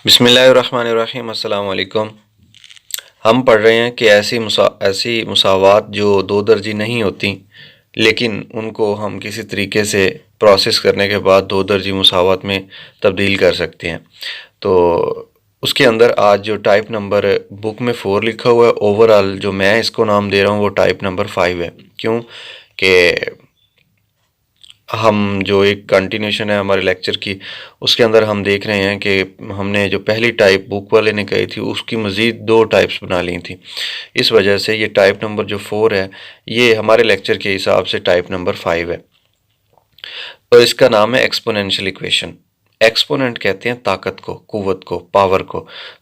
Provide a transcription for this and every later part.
बिस्मिल्लाहिर्रहमानिर्रहीम अस्सलाम वालेकुम। हम पढ़ रहे हैं कि ऐसी मुसावात जो दो दर्जी नहीं होती लेकिन उनको हम किसी तरीके से प्रोसेस करने के बाद दो दर्जी मुसावात में तब्दील कर सकते हैं। तो उसके अंदर आज जो टाइप नंबर बुक में 4 लिखा हुआ है, ओवरऑल जो मैं इसको नाम दे रहा हूँ वो टाइप नंबर 5 है। क्यों कि हम जो एक कंटिन्यूशन है हमारे लेक्चर की, उसके अंदर हम देख रहे हैं कि हमने जो पहली टाइप बुक वाले ने कही थी उसकी मज़ीद 2 टाइप्स बना ली थी। इस वजह से ये टाइप नंबर जो 4 है ये हमारे लेक्चर के हिसाब से टाइप नंबर 5 है। तो इसका नाम है एक्सपोनेंशियल इक्वेशन। एक्सपोनेंट कहते हैं ताकत को, कुव्वत को, पावर को।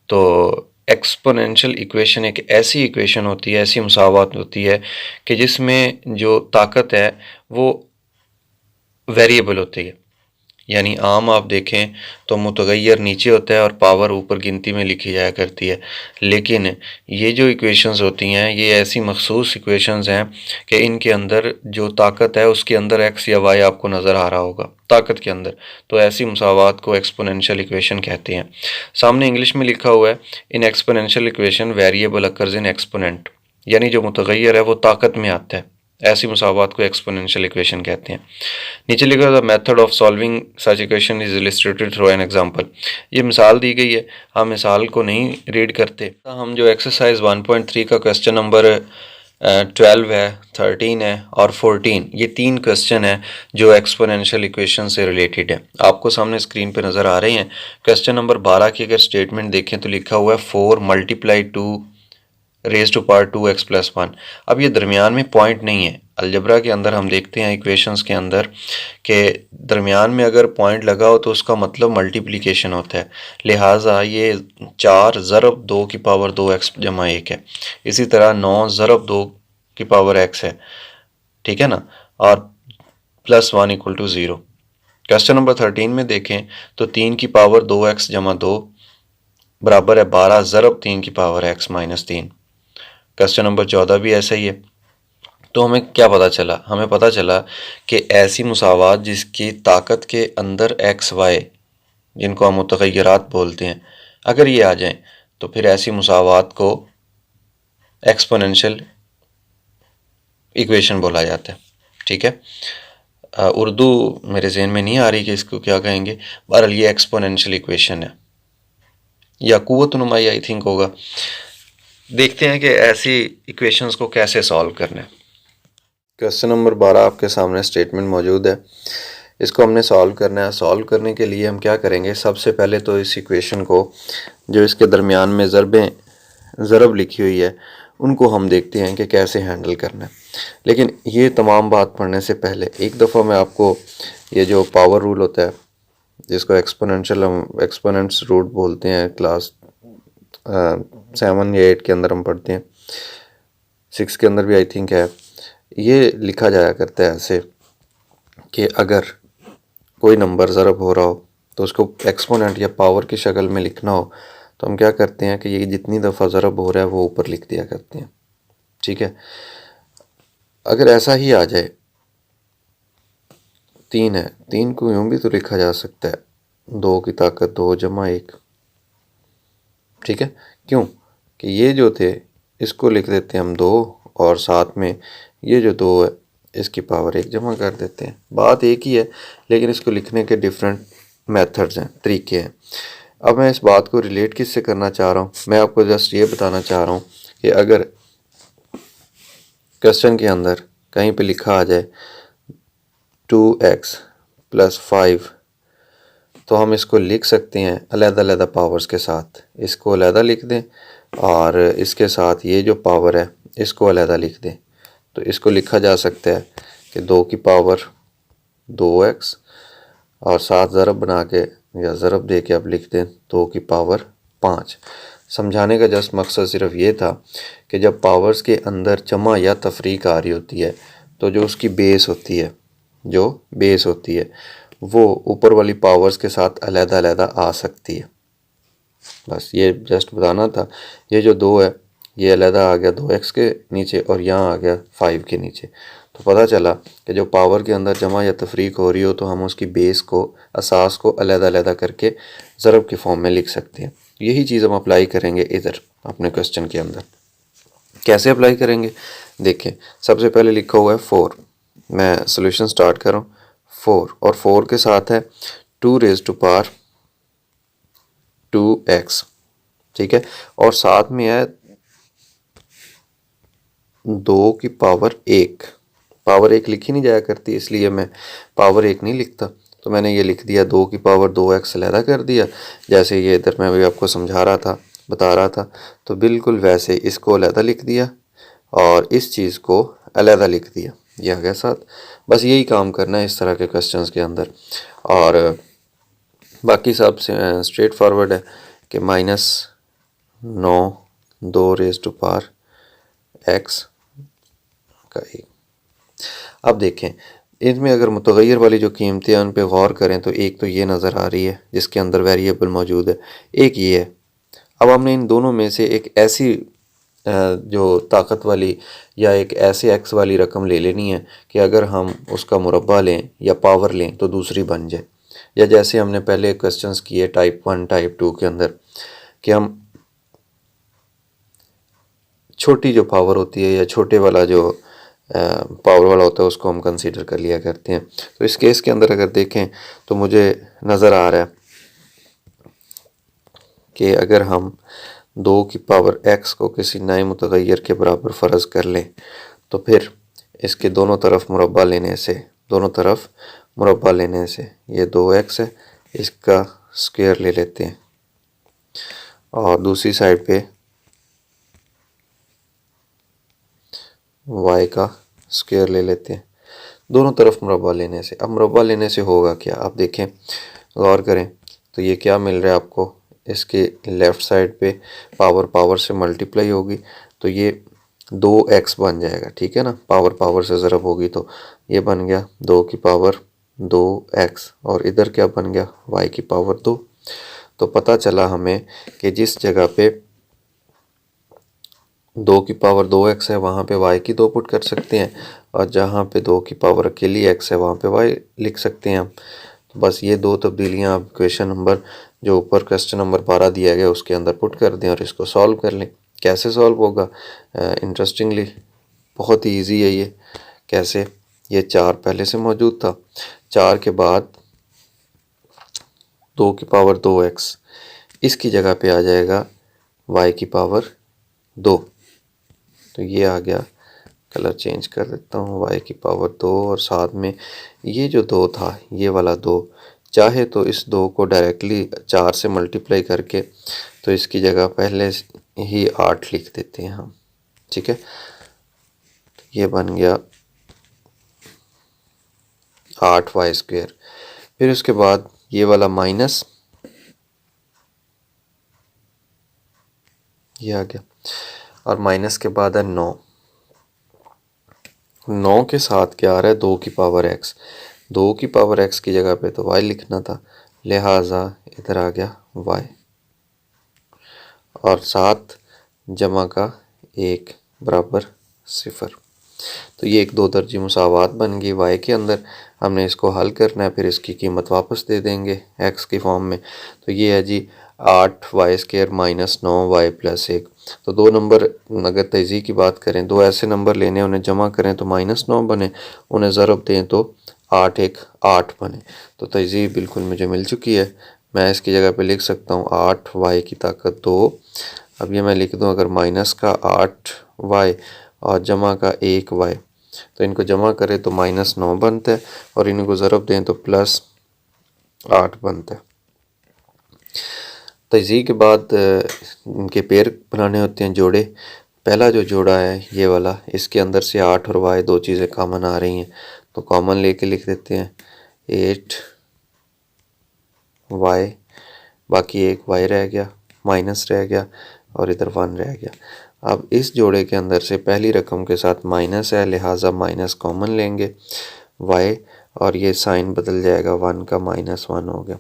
तो एक्सपोनेंशियल इक्वेशन एक ऐसी इक्वेशन होती है, ऐसी मुसावात होती है कि जिसमें जो ताकत है वो वेरिएबल होती है। यानी आम आप देखें तो मुतगय्यर नीचे होता है और पावर ऊपर गिनती में लिखी जाया करती है। लेकिन ये जो इक्वेशंस होती हैं ये ऐसी मखसूस इक्वेशंस हैं कि इनके अंदर जो ताकत है उसके अंदर एक्स या वाई आपको नज़र आ रहा होगा ताकत के अंदर। तो ऐसी मुसावात को एक्सपोनेंशियल इक्वेशन कहते हैं। सामने इंग्लिश में लिखा हुआ है, in exponential equation variable occurs in exponent, यानी जो मुतगय्यर है वो ताकत में आता है। ऐसी मुसावात को एक्सपोनेंशियल इक्वेशन कहते हैं। नीचे लिखा the method of solving such equation is illustrated through an example. ये मिसाल दी गई है, हम मिसाल को नहीं रीड करते। हम जो एक्सरसाइज 1.3 का क्वेश्चन नंबर 12 है, 13 है और 14, ये 3 क्वेश्चन है जो एक्सपोनेंशियल इक्वेशन से रिलेटेड है। आपको सामने स्क्रीन पे नज़र आ रहे हैं। क्वेश्चन नंबर 12 की अगर स्टेटमेंट देखें तो लिखा हुआ है 4 multiply 2 raise to power 2x+1। अब ये दरमियान में पॉइंट नहीं है। अलजबरा के अंदर हम देखते हैं इक्वेशंस के अंदर के दरमियान में अगर पॉइंट लगा हो तो उसका मतलब मल्टीप्लिकेशन होता है। लिहाजा ये 4 ज़रब 2 की पावर 2x+1 है। इसी तरह 9 ज़रब 2 की पावर x है, ठीक है ना, और +1 = 0। क्वेश्चन नंबर 13 में देखें तो 3 की पावर 2x+2 बराबर है 12 ज़रब 3 की पावर x-3। क्वेश्चन नंबर 14 भी ऐसा ही है। तो हमें क्या पता चला? हमें पता चला कि ऐसी मुसावात जिसकी ताकत के अंदर एक्स वाई, जिनको हम मुतग़य्यरात बोलते हैं, अगर ये आ जाएं तो फिर ऐसी मुसावात को एक्सपोनेंशियल इक्वेशन बोला जाता है। ठीक है, उर्दू मेरे जहन में नहीं आ रही कि इसको क्या कहेंगे। बहरहाल ये एक्सपोनेंशियल इक्वेशन है या कुव्वत नुमाई आई थिंक होगा। देखते हैं कि ऐसी इक्वेशंस को कैसे सॉल्व करना है। क्वेश्चन नंबर 12 आपके सामने स्टेटमेंट मौजूद है, इसको हमने सॉल्व करना है। सॉल्व करने के लिए हम क्या करेंगे, सबसे पहले तो इस इक्वेशन को जो इसके दरमियान में ज़रब लिखी हुई है उनको हम देखते हैं कि कैसे हैंडल करना है। लेकिन ये तमाम बात पढ़ने से पहले एक दफ़ा मैं आपको ये जो पावर रूल होता है जिसको एक्सपोनेंट्स रूट बोलते हैं, क्लास 7 या 8 के अंदर हम पढ़ते हैं, 6 के अंदर भी आई थिंक है। ये लिखा जाया करता है ऐसे कि अगर कोई नंबर ज़रब हो रहा हो तो उसको एक्सपोनेंट या पावर की शक्ल में लिखना हो तो हम क्या करते हैं कि ये जितनी दफ़ा ज़रब हो रहा है वो ऊपर लिख दिया करते हैं। ठीक है, अगर ऐसा ही आ जाए, 3 है, 3 को यूँ भी तो लिखा जा सकता है 2 की ताकत 2 + 1। ठीक है, क्यों कि ये जो थे इसको लिख देते हैं हम 2 और साथ में ये जो 2 है इसकी पावर 1 जमा कर देते हैं। बात एक ही है लेकिन इसको लिखने के डिफरेंट मेथड्स हैं, तरीके हैं। अब मैं इस बात को रिलेट किससे करना चाह रहा हूँ, मैं आपको जस्ट ये बताना चाह रहा हूँ कि अगर क्वेश्चन के अंदर कहीं पे लिखा आ जाए 2x + 5 तो हम इसको लिख सकते हैं अलग-अलग पावर्स के साथ। इसको अलग लिख दें और इसके साथ ये जो पावर है इसको अलग लिख दें। तो इसको लिखा जा सकता है कि 2 की पावर 2x और साथ ज़रब बना के या ज़रब दे के अब लिख दें 2 की पावर 5। समझाने का जस्ट मकसद सिर्फ ये था कि जब पावर्स के अंदर जमा या तफरीक आ रही होती है तो जो उसकी बेस होती है वो ऊपर वाली पावर्स के साथ अलग आ सकती है। बस ये जस्ट बताना था। ये जो 2 है ये अलग आ गया 2x के नीचे और यहाँ आ गया 5 के नीचे, तो पता चला कि जो पावर के अंदर जमा या तफरीक हो रही हो तो हम उसकी बेस को, असास को अलग-अलग करके ज़रब के फॉर्म में लिख सकते हैं। यही चीज़ हम अप्लाई करेंगे इधर अपने क्वेश्चन के अंदर। कैसे अप्लाई करेंगे? देखें, सबसे पहले लिखा हुआ है 4। मैं सोल्यूशन स्टार्ट कर रहा हूँ। 4 और 4 के साथ है 2 रेज़ टू पावर 2x, ठीक है, और साथ में है 2 की पावर 1। पावर 1 लिखी नहीं जाया करती, इसलिए मैं पावर 1 नहीं लिखता, तो मैंने ये लिख दिया 2 की पावर 2x अलहदा कर दिया। जैसे ये इधर मैं भी आपको समझा रहा था, बता रहा था, तो बिल्कुल वैसे इसको अलहदा लिख दिया और इस चीज़ को अलहदा लिख दिया। ये आ गया साथ। बस यही काम करना है इस तरह के क्वेश्चंस के अंदर। और बाकी सब स्ट्रेट फॉरवर्ड है कि -9 2 रेज़ टू पावर x का 1। अब देखें, इनमें अगर मुतग़य्यर वाली जो कीमतें हैं उन पे गौर करें तो एक तो ये नज़र आ रही है जिसके अंदर वेरिएबल मौजूद है, एक ये है। अब हमने इन दोनों में से एक ऐसी जो ताकत वाली या एक ऐसे एक्स वाली रकम ले लेनी है कि अगर हम उसका मुरब्बा लें या पावर लें तो दूसरी बन जाए। या जैसे हमने पहले क्वेश्चंस किए टाइप 1 टाइप 2 के अंदर कि हम छोटी जो पावर होती है या छोटे वाला जो पावर वाला होता है उसको हम कंसीडर कर लिया करते हैं। तो इस केस के अंदर अगर देखें तो मुझे नज़र आ रहा है कि अगर हम 2 की पावर x को किसी नए मुतग़य्यर के बराबर फ़र्ज़ कर लें तो फिर इसके दोनों तरफ मुरब्बा लेने से, ये 2x है, इसका स्क्वायर ले लेते हैं और दूसरी साइड पे y का स्क्वायर ले लेते हैं, दोनों तरफ मुरब्बा लेने से। अब मुरब्बा लेने से होगा क्या, आप देखें, गौर करें तो ये क्या मिल रहा है आपको, इसके लेफ़्ट साइड पे पावर से मल्टीप्लाई होगी तो ये 2x बन जाएगा, ठीक है ना। पावर से ज़रब होगी तो ये बन गया 2 की पावर 2x और इधर क्या बन गया y की पावर 2। तो पता चला हमें कि जिस जगह पे 2 की पावर 2x है वहाँ पे y की 2 पुट कर सकते हैं और जहाँ पे 2 की पावर अकेली x है वहाँ पे y लिख सकते हैं हम। तो बस ये दो तब्दीलियाँ आप क्वेश्चन नंबर जो ऊपर क्वेश्चन नंबर 12 दिया गया उसके अंदर पुट कर दें और इसको सॉल्व कर लें। कैसे सॉल्व होगा? इंटरेस्टिंगली बहुत ही ईजी है ये। कैसे? ये 4 पहले से मौजूद था, 4 के बाद 2 की पावर 2x, इसकी जगह पे आ जाएगा y की पावर 2। तो ये आ गया, कलर चेंज कर देता हूँ, y की पावर 2 और साथ में ये जो 2 था ये वाला 2, चाहे तो इस 2 को डायरेक्टली 4 से मल्टीप्लाई करके तो इसकी जगह पहले ही 8 लिख देते हैं हम, ठीक है। ये बन गया 8y स्क्वायर। फिर उसके बाद ये वाला माइनस, ये आ गया और माइनस के बाद है 9। 9 के साथ क्या आ रहा है, 2 की पावर x। 2 की पावर x की जगह पे तो y लिखना था, लिहाजा इधर आ गया y और 7 जमा का 1 बराबर 0। तो ये एक दो दर्जी मुसावात बन गई y के अंदर। हमने इसको हल करना है, फिर इसकी कीमत वापस दे देंगे x की फॉर्म में। तो ये है जी 8y square minus 9y plus 1। तो दो नंबर अगर तज़ी की बात करें, दो ऐसे नंबर लेने, उन्हें जमा करें तो -9 बने, उन्हें ज़रब दें तो 8 1 8 बने। तो तज़ी बिल्कुल मुझे मिल चुकी है। मैं इसकी जगह पे लिख सकता हूँ 8y की ताकत 2। अब ये मैं लिख दूँ अगर माइनस का 8y और जमा का 1y, तो इनको जमा करें तो -9 बनता है और इनको ज़रब दें तो +8 बनता है। तज़ीह के बाद इनके पेयर बनाने होते हैं, जोड़े। पहला जो जोड़ा है ये वाला, इसके अंदर से 8 और y दो चीज़ें कॉमन आ रही हैं तो कॉमन लेके लिख देते हैं 8y, बाकी एक y रह गया, माइनस रह गया और इधर 1 रह गया। अब इस जोड़े के अंदर से पहली रकम के साथ माइनस है, लिहाजा माइनस कॉमन लेंगे y और ये साइन बदल जाएगा, 1 का -1 हो गया।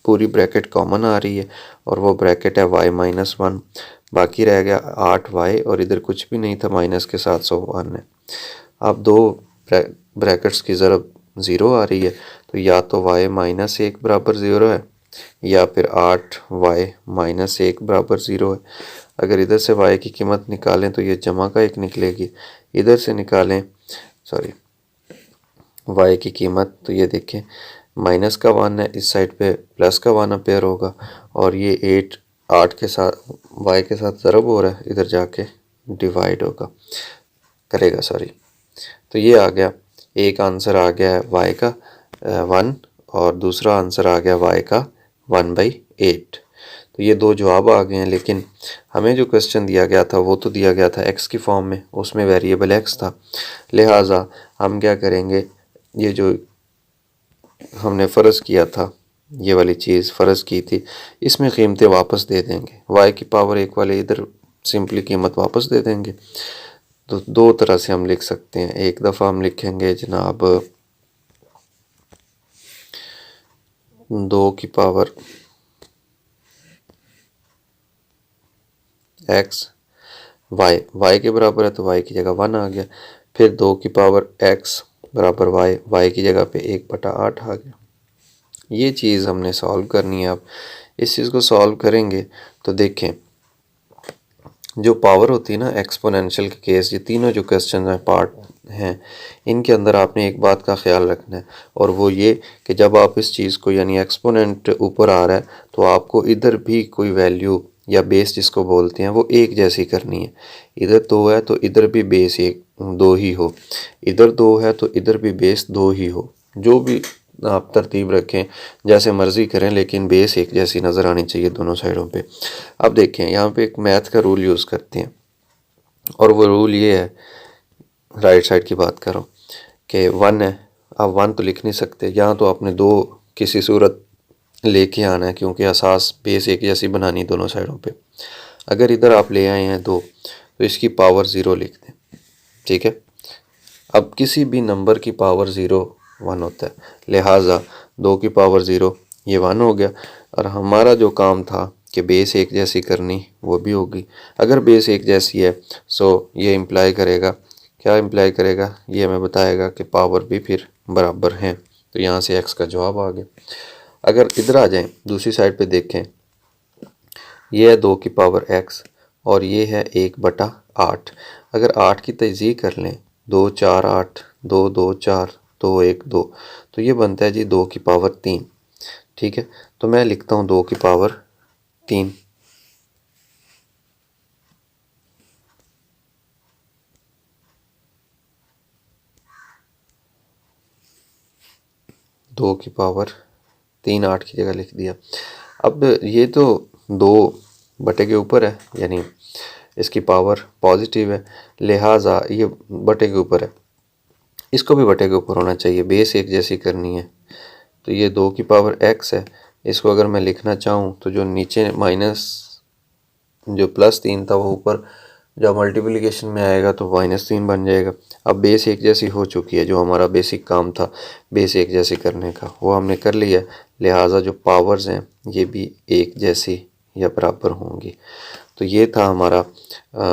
पूरी ब्रैकेट कॉमन आ रही है और वो ब्रैकेट है y -1। बाकी रह गया 8y और इधर कुछ भी नहीं था, माइनस के साथ 1 है। अब दो ब्रैकेट्स की ज़रब 0 आ रही है, तो या तो y माइनस 1 बराबर 0 है या फिर 8y माइनस 1 बराबर 0 है। अगर इधर से y की कीमत निकालें तो ये जमा का 1 निकलेगी, इधर से निकालें y की कीमत तो ये देखें माइनस का 1 है, इस साइड पे प्लस का 1 अपेयर होगा और ये 8 के साथ y के साथ ज़रब हो रहा है, इधर जाके डिवाइड करेगा। तो ये आ गया, एक आंसर आ गया है y का 1 और दूसरा आंसर आ गया y का 1/8। तो ये दो जवाब आ गए हैं, लेकिन हमें जो क्वेश्चन दिया गया था वो तो दिया गया था x की फॉर्म में, उसमें वेरिएबल x था। लिहाजा हम क्या करेंगे, ये जो हमने फ़र्ज़ किया था, ये वाली चीज़ फ़र्ज़ की थी, इसमें कीमतें वापस दे देंगे। y की पावर 1 वाले इधर सिंपली कीमत वापस दे देंगे। तो दो तरह से हम लिख सकते हैं। एक दफ़ा हम लिखेंगे जनाब 2 की पावर x, y के बराबर है तो y की जगह 1 आ गया, फिर 2 की पावर x बराबर y की जगह पे 1/8 आ गया। ये चीज़ हमने सॉल्व करनी है। अब इस चीज़ को सॉल्व करेंगे तो देखें, जो पावर होती है ना एक्सपोनेंशियल के केस, ये तीनों जो क्वेश्चन हैं पार्ट हैं, इनके अंदर आपने एक बात का ख्याल रखना है, और वो ये कि जब आप इस चीज़ को यानी एक्सपोनेंट ऊपर आ रहा है तो आपको इधर भी कोई वैल्यू या बेस जिसको बोलते हैं वो एक जैसी करनी है। इधर 2 है तो इधर भी बेस 2 ही हो, इधर 2 है तो इधर भी बेस 2 ही हो। जो भी आप तरतीब रखें, जैसे मर्ज़ी करें, लेकिन बेस एक जैसी नज़र आनी चाहिए दोनों साइडों पे। अब देखें, यहाँ पे एक मैथ का रूल यूज़ करते हैं, और वो रूल ये है, राइट साइड की बात करो कि 1 है, अब 1 तो लिख नहीं सकते, यहाँ तो आपने 2 किसी सूरत लेके आना है, क्योंकि असास बेस एक जैसी बनानी दोनों साइडों पे। अगर इधर आप ले आए हैं 2 तो इसकी पावर 0 लिख दें, ठीक है। अब किसी भी नंबर की पावर 0 1 होता है, लिहाजा 2 की पावर 0 ये 1 हो गया, और हमारा जो काम था कि बेस एक जैसी करनी वो भी होगी। अगर बेस एक जैसी है सो ये इम्प्लाई करेगा, क्या इम्प्लाई करेगा, ये हमें बताएगा कि पावर भी फिर बराबर हैं। तो यहाँ से x का जवाब आ गया। अगर इधर आ जाएं, दूसरी साइड पे देखें, ये है 2 की पावर x और ये है 1/8। अगर 8 की तज़ीह कर लें, 2 4 8, 2 2 4, 2 1 2, तो ये बनता है जी 2 की पावर 3, ठीक है। तो मैं लिखता हूँ 2 की पावर 3। 2 की पावर 3 8 की जगह लिख दिया। अब ये तो 2 बटे के ऊपर है, यानी इसकी पावर पॉजिटिव है, लिहाजा ये बटे के ऊपर है, इसको भी बटे के ऊपर होना चाहिए, बेस एक जैसी करनी है। तो ये 2 की पावर x है, इसको अगर मैं लिखना चाहूँ तो जो नीचे माइनस जो +3 था वो ऊपर जब मल्टीप्लिकेशन में आएगा तो -3 बन जाएगा। अब बेस एक जैसी हो चुकी है, जो हमारा बेसिक काम था बेस एक जैसी करने का वो हमने कर लिया, लिहाजा जो पावर्स हैं ये भी एक जैसी या बराबर होंगी। तो ये था हमारा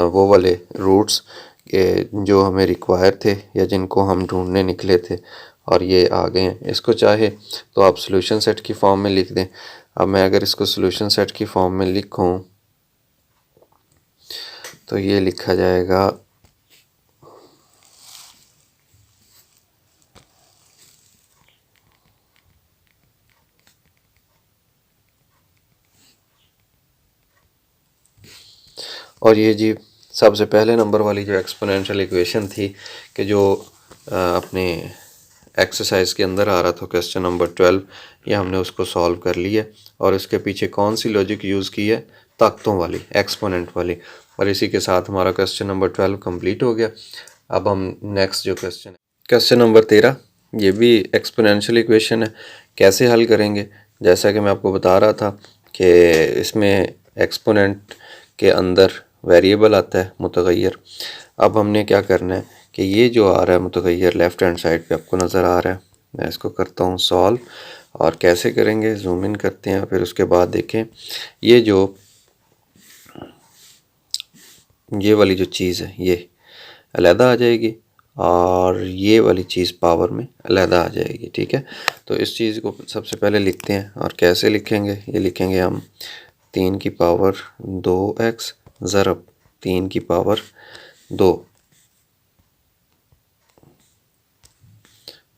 वो वाले रूट्स के जो हमें रिक्वायर थे या जिनको हम ढूंढने निकले थे, और ये आ गए हैं। इसको चाहे तो आप सॉल्यूशन सेट की फॉर्म में लिख दें। अब मैं अगर इसको सॉल्यूशन सेट की फॉर्म में लिखूं तो ये लिखा जाएगा और ये जी सबसे पहले नंबर वाली जो एक्सपोनेंशियल इक्वेशन थी कि जो अपने एक्सरसाइज के अंदर आ रहा था, क्वेश्चन नंबर 12, ये हमने उसको सॉल्व कर लिया। और इसके पीछे कौन सी लॉजिक यूज़ की है, ताकतों वाली, एक्सपोनेंट वाली। और इसी के साथ हमारा क्वेश्चन नंबर 12 कंप्लीट हो गया। अब हम नेक्स्ट जो क्वेश्चन नंबर 13, ये भी एक्सपोनेंशियल इक्वेशन है। कैसे हल करेंगे, जैसा कि मैं आपको बता रहा था कि इसमें एक्सपोनेंट के अंदर वेरिएबल आता है मुतगय्यर। अब हमने क्या करना है कि ये जो आ रहा है मुतगय्यर लेफ़्ट हैंड साइड पे आपको नज़र आ रहा है, मैं इसको करता हूँ सॉल्व। और कैसे करेंगे, जूम इन करते हैं, फिर उसके बाद देखें ये वाली जो चीज़ है ये अलहदा आ जाएगी और ये वाली चीज़ पावर में अलहदा आ जाएगी। ठीक है, तो इस चीज़ को सबसे पहले लिखते हैं। और कैसे लिखेंगे, ये लिखेंगे हम 3 की पावर 2x ज़रब 3 की पावर 2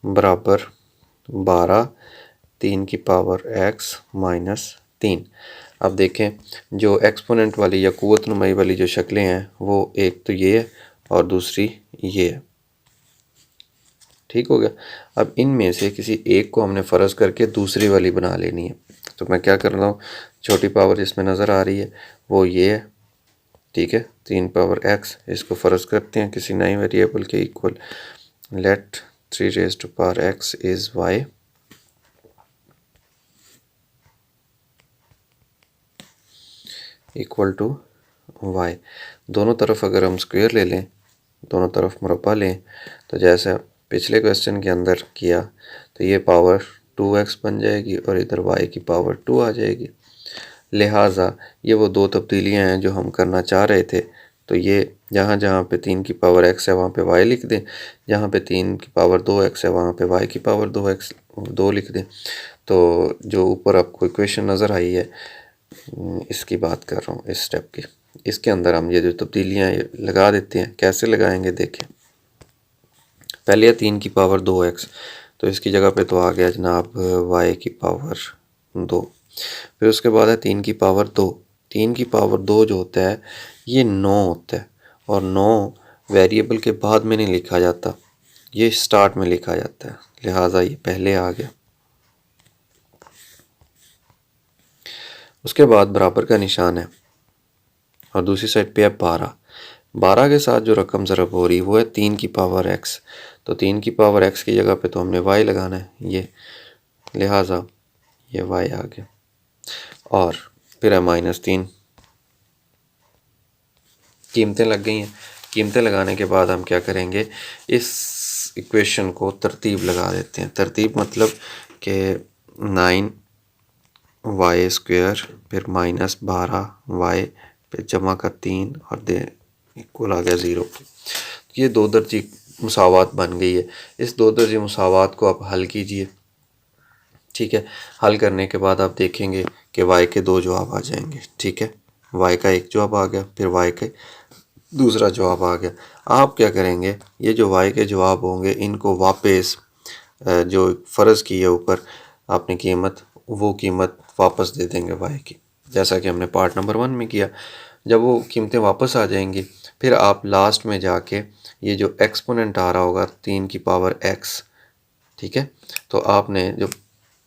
बराबर 12 3 की पावर x माइनस 3। अब देखें, जो एक्सपोनेंट वाली या कुव्वत नुमाई वाली जो शक्लें हैं वो एक तो ये है और दूसरी ये है। ठीक हो गया। अब इनमें से किसी एक को हमने फ़र्ज़ करके दूसरी वाली बना लेनी है। तो मैं क्या कर रहा हूँ, छोटी पावर जिसमें नज़र आ रही है वो ये है। ठीक है, 3 पावर x, इसको फ़र्ज़ करते हैं किसी नए वेरिएबल के equal. Let 3 raise to power x is y equal to y। दोनों तरफ अगर हम स्क्वायर ले लें, दोनों तरफ मुरब्बा लें, तो जैसा पिछले क्वेश्चन के अंदर किया तो ये पावर 2x बन जाएगी और इधर y की पावर 2 आ जाएगी। लिहाजा ये वो दो तब्दीलियां हैं जो हम करना चाह रहे थे। तो ये जहाँ जहाँ पे 3 की पावर x है वहाँ पे y लिख दें, जहाँ पे 3 की पावर 2x है वहाँ पे y की पावर 2 लिख दें। तो जो ऊपर आपको इक्वेशन नज़र आई है, इसकी बात कर रहा हूँ, इस स्टेप की, इसके अंदर हम ये जो तब्दीलियाँ लगा देते हैं। कैसे लगाएंगे देखें, पहले है 3 की पावर 2x, तो इसकी जगह पे तो आ गया जनाब y की पावर 2। फिर उसके बाद है 3 की पावर 2। 3 की पावर 2 जो होता है ये 9 होता है, और 9 वेरिएबल के बाद में नहीं लिखा जाता, ये स्टार्ट में लिखा जाता है, लिहाजा ये पहले आ गया। उसके बाद बराबर का निशान है और दूसरी साइड पे है 12। 12 के साथ जो रकम ज़रब हो रही वो है 3 की पावर x। तो 3 की पावर x की जगह पे तो हमने y लगाना है ये, लिहाजा ये y आ गया। और फिर है -3। कीमतें लग गई हैं। कीमतें लगाने के बाद हम क्या करेंगे, इस इक्वेशन को तरतीब लगा देते हैं। तरतीब मतलब कि 9y² फिर -12y फिर जमा का 3 और दे इक्वल आ गया 0। ये दो दर्जी मुसावात बन गई है। इस दो दर्जी मुसावात को आप हल कीजिए। ठीक है, हल करने के बाद आप देखेंगे कि y के दो जवाब आ जाएंगे। ठीक है, y का एक जवाब आ गया, फिर y के दूसरा जवाब आ गया। आप क्या करेंगे, ये जो y के जवाब होंगे इनको वापस जो फ़र्ज़ की है ऊपर आपने कीमत, वो कीमत वापस दे देंगे y की, जैसा कि हमने पार्ट नंबर 1 में किया। जब वो कीमतें वापस आ जाएंगी फिर आप लास्ट में जाके ये जो एक्सपोनेंट आ रहा होगा 3 की पावर x, ठीक है, तो आपने जो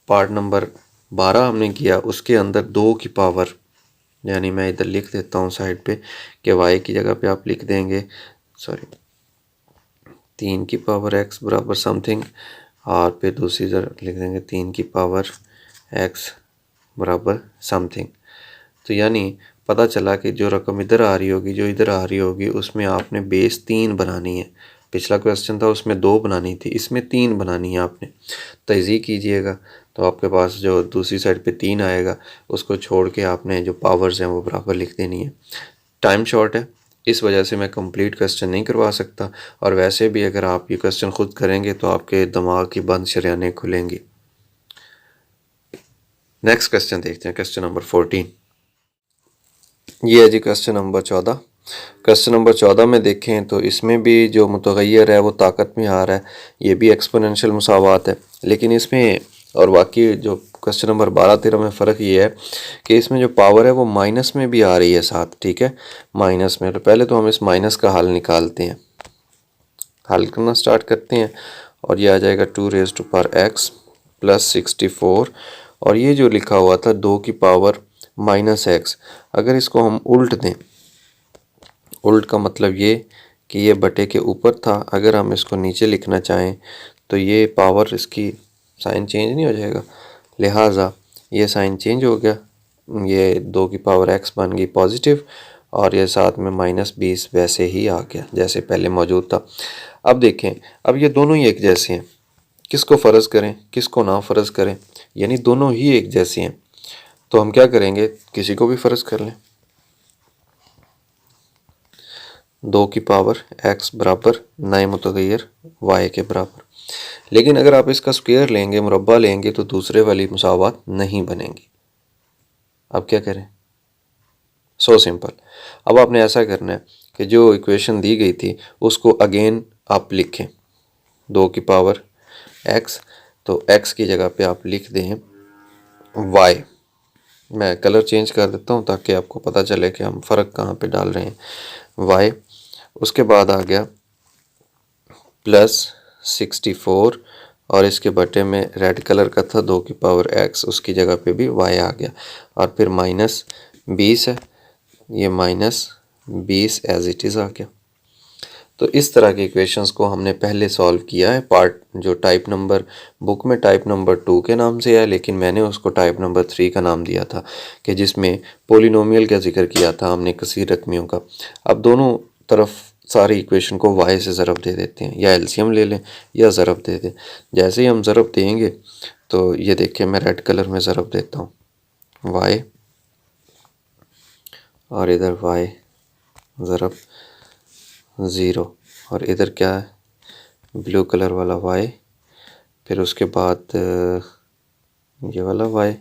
पार्ट नंबर 12 हमने किया उसके अंदर 2 की पावर, यानी मैं इधर लिख देता हूँ साइड पे कि y की जगह पे आप लिख देंगे 3 की पावर x बराबर समथिंग, और फिर दूसरी तरफ लिख देंगे 3 की पावर x बराबर समथिंग। तो यानी पता चला कि जो रकम इधर आ रही होगी, जो इधर आ रही होगी, उसमें आपने बेस 3 बनानी है। पिछला क्वेश्चन था उसमें 2 बनानी थी, इसमें 3 बनानी है आपने। तज़ी कीजिएगा तो आपके पास जो दूसरी साइड पे 3 आएगा, उसको छोड़ के आपने जो पावर्स हैं वो बराबर लिख देनी है। टाइम शॉर्ट है, इस वजह से मैं कंप्लीट क्वेश्चन नहीं करवा सकता, और वैसे भी अगर आप ये क्वेश्चन खुद करेंगे तो आपके दिमाग की बंद शरियानें खुलेंगी। नेक्स्ट क्वेश्चन देखते हैं, क्वेश्चन नंबर 14। ये है जी क्वेश्चन नंबर 14। क्वेश्चन नंबर 14 में देखें तो इसमें भी जो मुतग़य्यर है वो ताकत में आ रहा है, ये भी एक्सपोनेंशियल मुसावात है, लेकिन इसमें और बाकी जो क्वेश्चन नंबर 12-13 में फ़र्क ये है कि इसमें जो पावर है वो माइनस में भी आ रही है साथ। ठीक है, माइनस में, तो पहले तो हम इस माइनस का हल निकालते हैं, हल करना स्टार्ट करते हैं, और ये आ जाएगा 2 raise to power x plus 64, और ये जो लिखा हुआ था 2 की पावर -x, अगर इसको हम उल्ट दें, उल्ट का मतलब ये कि ये बटे के ऊपर था, अगर हम इसको नीचे लिखना चाहें तो ये पावर, इसकी साइन चेंज नहीं हो जाएगा, लिहाजा ये साइन चेंज हो गया, ये 2 की पावर x बन गई पॉजिटिव, और ये साथ में -20 वैसे ही आ गया जैसे पहले मौजूद था। अब देखें, अब ये दोनों ही एक जैसे हैं, किसको फ़र्ज़ करें किसको ना फ़र्ज़ करें, यानी दोनों ही एक जैसे हैं। तो हम क्या करेंगे, किसी को भी फ़र्ज़ कर लें। 2 की पावर x बराबर नए मुतगैर y के बराबर। लेकिन अगर आप इसका स्क्वायर लेंगे, मुरब्बा लेंगे, तो दूसरे वाली मुसावात नहीं बनेंगी। अब क्या करें? So simple. अब आपने ऐसा करना है कि जो इक्वेशन दी गई थी उसको अगेन आप लिखें, 2 की पावर x, तो x की जगह पे आप लिख दें y। मैं कलर चेंज कर देता हूँ ताकि आपको पता चले कि हम फ़र्क कहाँ पे डाल रहे हैं। y, उसके बाद आ गया +64 और इसके बटे में रेड कलर का था 2 की पावर x, उसकी जगह पे भी y आ गया। और फिर -20 है, ये -20 एज इट इज़ आ गया। तो इस तरह के इक्वेशंस को हमने पहले सॉल्व किया है। पार्ट जो टाइप नंबर बुक में टाइप नंबर 2 के नाम से है, लेकिन मैंने उसको टाइप नंबर 3 का नाम दिया था कि जिसमें पोलिनोमियल का जिक्र किया था हमने कसीर रकमियों का। अब दोनों तरफ सारी इक्वेशन को y से ज़रब दे देते हैं, या एलसीएम ले लें या ज़रब दे दें। जैसे ही हम ज़रब देंगे तो ये देखिए मैं रेड कलर में ज़रब देता हूँ y, और इधर y ज़रब 0, और इधर क्या है, ब्लू कलर वाला y, फिर उसके बाद ये वाला y,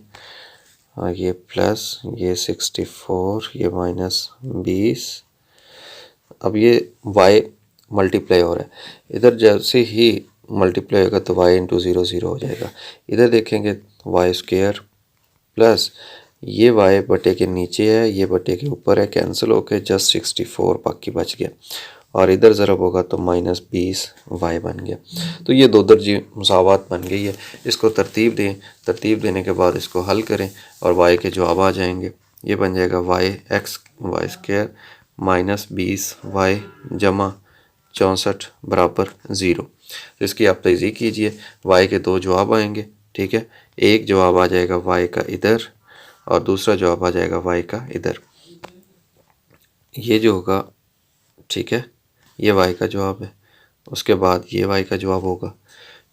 और ये प्लस, ये 64, ये -20। अब ये y मल्टीप्लाई हो रहा है, इधर जैसे ही मल्टीप्लाई होगा तो y इंटू 0 0 हो जाएगा। इधर देखेंगे y स्क्वायर प्लस ये y बटे के नीचे है, ये बटे के ऊपर है, कैंसिल होके जस्ट 64 बाकी बच गया। और इधर ज़रब होगा तो -20 y बन गया। तो ये दो दर्जी मुसावात बन गई है। इसको तरतीब दें, तरतीब देने के बाद इसको हल करें और y के जवाब आ जाएंगे। ये बन जाएगा y स्क्वायर -20 y जमा 64 बराबर 0। तो इसकी आप तज़ीक कीजिए, y के दो जवाब आएंगे, ठीक है। एक जवाब आ जाएगा y का इधर और दूसरा जवाब आ जाएगा y का इधर। ये जो होगा, ठीक है, ये y का जवाब है, उसके बाद ये y का जवाब होगा।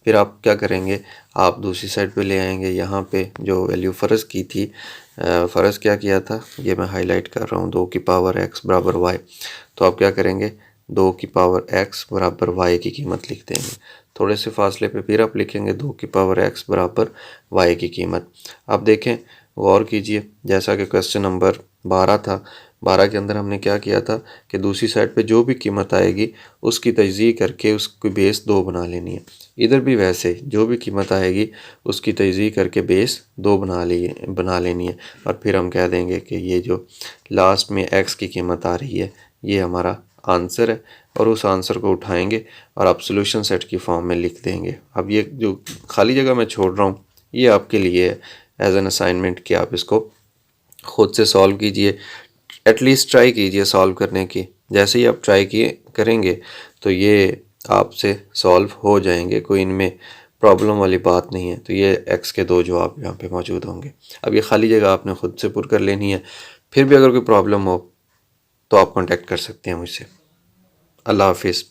फिर आप क्या करेंगे, आप दूसरी साइड पे ले आएंगे, यहाँ पे जो वैल्यू फ़र्ज़ की थी, फ़र्ज़ क्या किया था ये मैं हाईलाइट कर रहा हूँ, 2 की पावर x बराबर y। तो आप क्या करेंगे, 2 की पावर x बराबर y की कीमत लिख देंगे। थोड़े से फासले पे फिर आप लिखेंगे 2 की पावर x बराबर y की कीमत। आप देखें, गौर कीजिए, जैसा कि क्वेश्चन नंबर 12 था, 12 के अंदर हमने क्या किया था कि दूसरी साइड पे जो भी कीमत आएगी उसकी तजज़ीह करके उसकी बेस 2 बना लेनी है। इधर भी वैसे जो भी कीमत आएगी उसकी तजज़ीह करके बेस 2 बना लेनी है। और फिर हम कह देंगे कि ये जो लास्ट में x की कीमत आ रही है ये हमारा आंसर है, और उस आंसर को उठाएंगे और आप सोल्यूशन सेट की फॉर्म में लिख देंगे। अब ये जो खाली जगह मैं छोड़ रहा हूँ ये आपके लिए है एज एन असाइनमेंट कि आप इसको ख़ुद से सॉल्व कीजिए, एटलीस्ट ट्राई कीजिए सॉल्व करने की। जैसे ही आप ट्राई करेंगे तो ये आपसे सॉल्व हो जाएंगे, कोई इनमें प्रॉब्लम वाली बात नहीं है। तो ये x के दो जवाब यहाँ पे मौजूद होंगे। अब ये खाली जगह आपने ख़ुद से पुर कर लेनी है। फिर भी अगर कोई प्रॉब्लम हो तो आप कांटेक्ट कर सकते हैं मुझसे। अल्लाह हाफिज़।